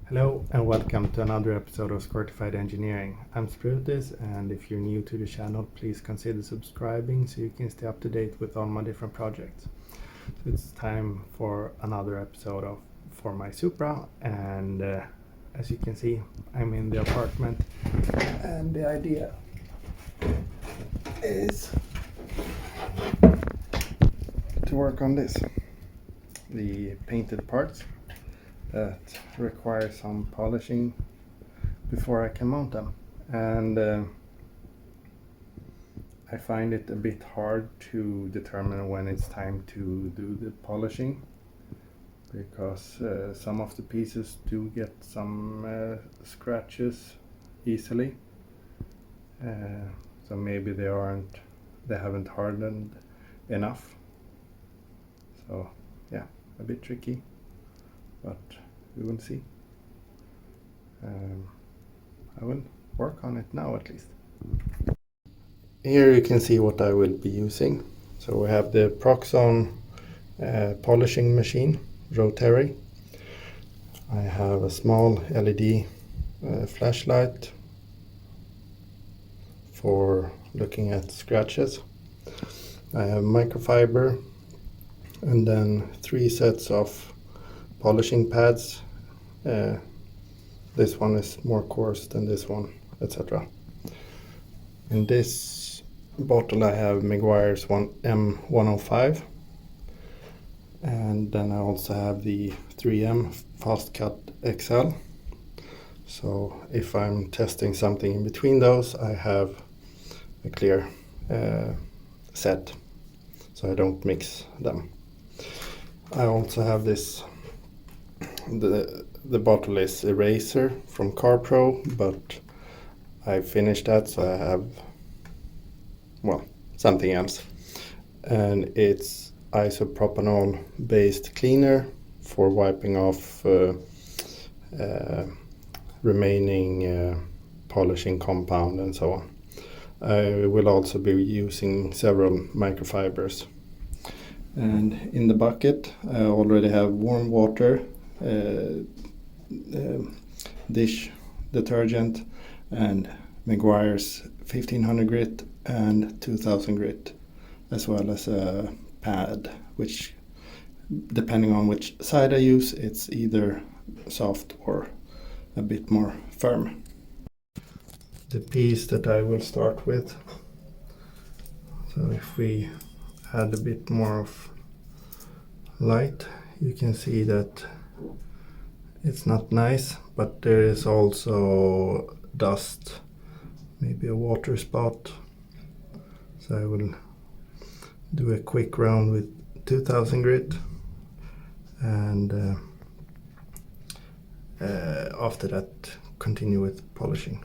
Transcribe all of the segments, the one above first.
Hello and welcome to another episode of Squirtified Engineering. I'm Sprutis, and if you're new to the channel, please consider subscribing so you can stay up to date with all my different projects. So it's time for another episode for my Supra, and as you can see, I'm in the apartment, and the idea is to work on this, the painted parts that require some polishing before I can mount them, and I find it a bit hard to determine when it's time to do the polishing, because some of the pieces do get some scratches easily, so maybe they haven't hardened enough, so yeah, a bit tricky, but we will see. I will work on it now at least. Here you can see what I will be using. So we have the Proxon polishing machine, rotary. I have a small LED flashlight for looking at scratches. I have microfiber, and then 3 sets of polishing pads. This one is more coarse than this one, etc. In this bottle I have Meguiars M105, and then I also have the 3M Fast Cut XL. So if I'm testing something in between those, I have a clear set, so I don't mix them. I also have this. The bottle is eraser from CarPro, but I finished that, so I have, well, something else, and it's isopropanol based cleaner for wiping off remaining polishing compound and so on. I will also be using several microfibers, and in the bucket I already have warm water, dish detergent, and Meguiar's 1500 grit and 2000 grit, as well as a pad, which, depending on which side I use, it's either soft or a bit more firm. The piece that I will start with, so if we add a bit more of light, you can see that it's not nice, but there is also dust, maybe a water spot. So I will do a quick round with 2000 grit, and after that continue with polishing.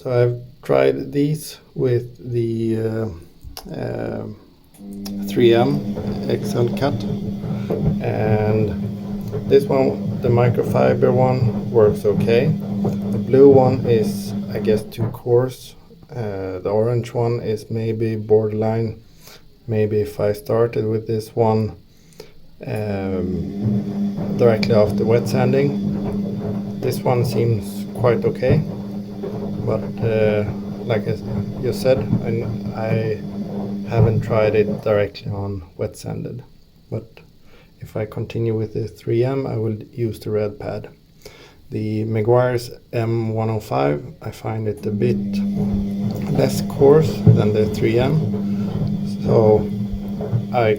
So I've tried these with the 3M XL cut, and this one, the microfiber one, works okay. The blue one is, I guess, too coarse. The orange one is maybe borderline. Maybe if I started with this one directly after wet sanding, this one seems quite okay. But like you said, I haven't tried it directly on wet sanded. But if I continue with the 3M, I will use the red pad. The Meguiars M105, I find it a bit less coarse than the 3M, so I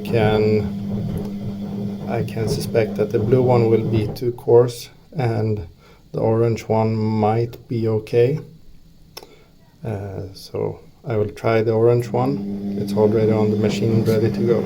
can suspect that the blue one will be too coarse and the orange one might be okay. So I will try the orange one. It's already on the machine, ready to go.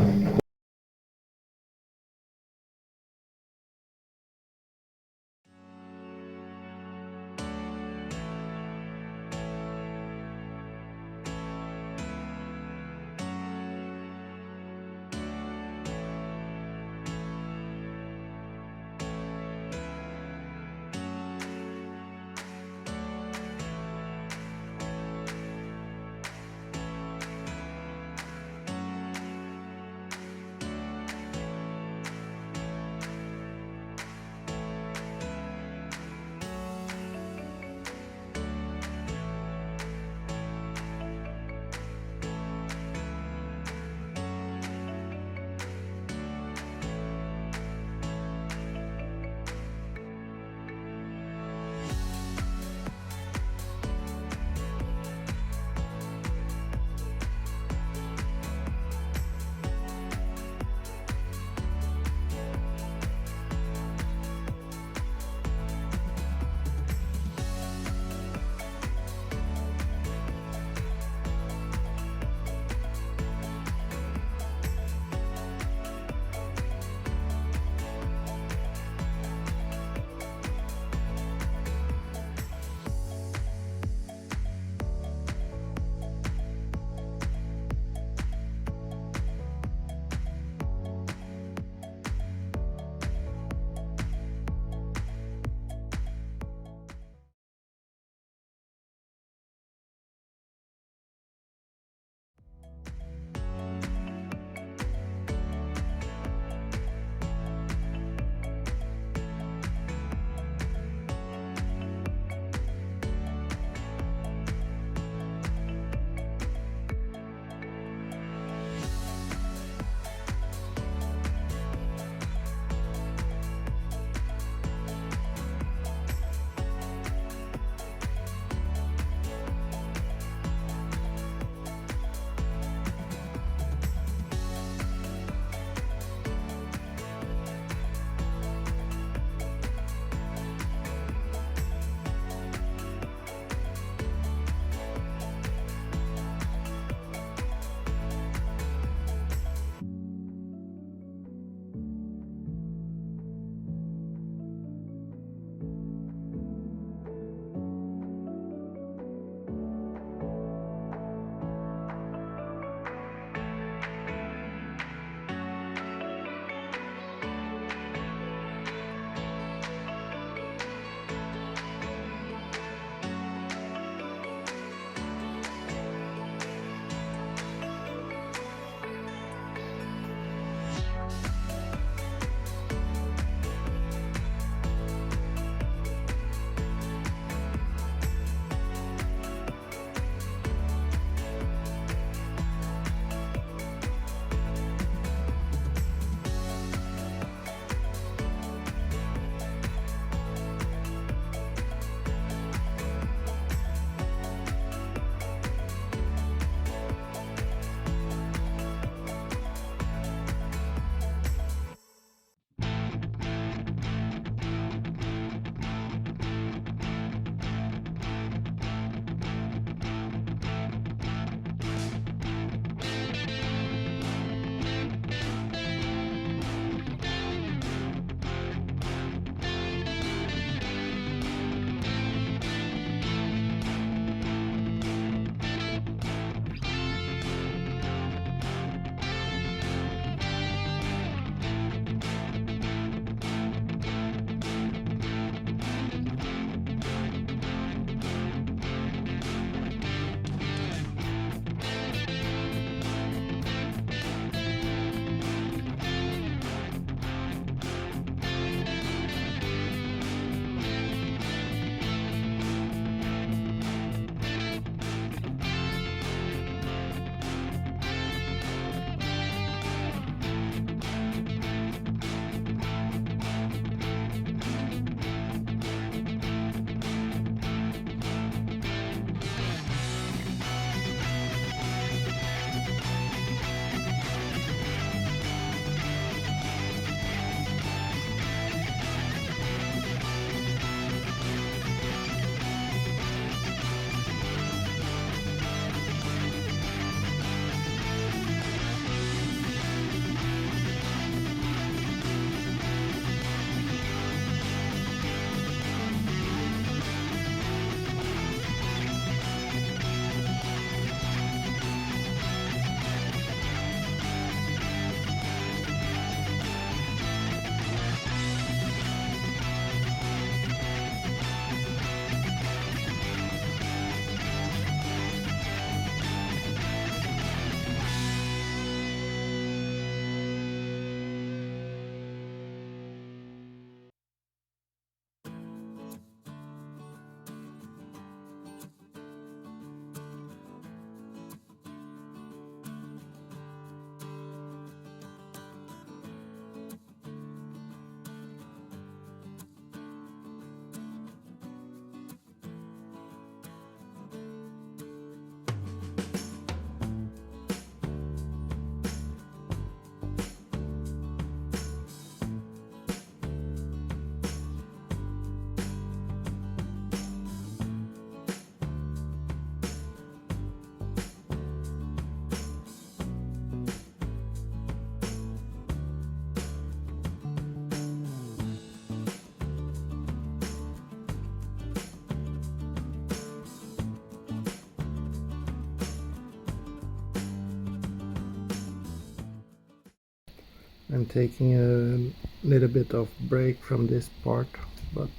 I'm taking a little bit of break from this part, but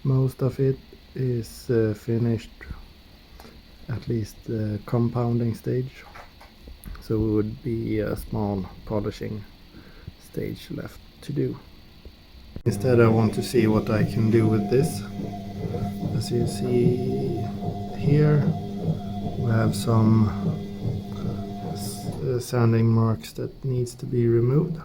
most of it is finished, at least the compounding stage. So it would be a small polishing stage left to do. Instead, I want to see what I can do with this. As you see here, we have some sanding marks that needs to be removed.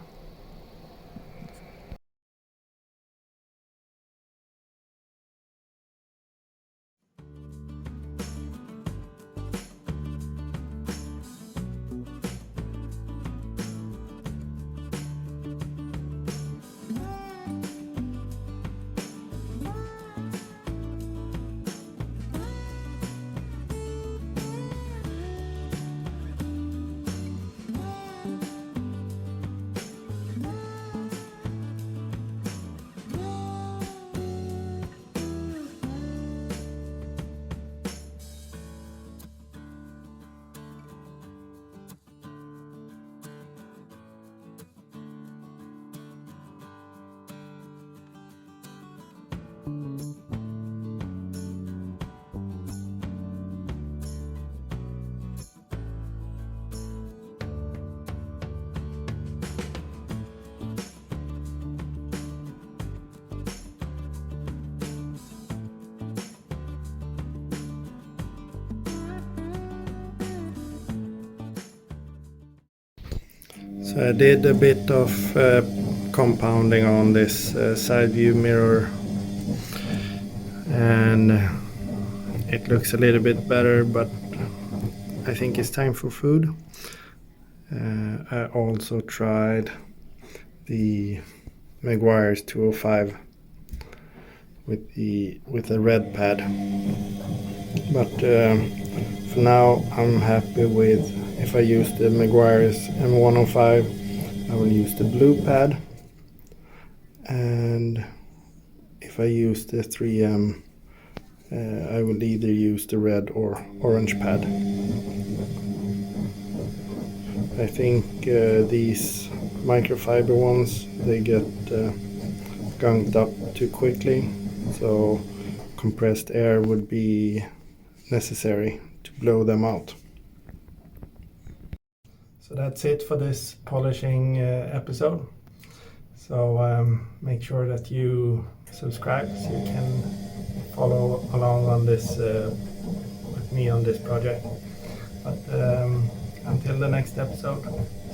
So I did a bit of compounding on this side view mirror, and it looks a little bit better, but I think it's time for food. I also tried the Meguiars 205 with the red pad, but for now I'm happy with, if I use the Meguiars M105, I will use the blue pad, and if I use the 3M, I will either use the red or orange pad. I think these microfiber ones, they get gunked up too quickly, so compressed air would be necessary to blow them out. So that's it for this polishing episode. So make sure that you subscribe so you can follow along on this with me on this project. But until the next episode,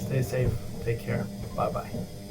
stay safe, take care, bye bye.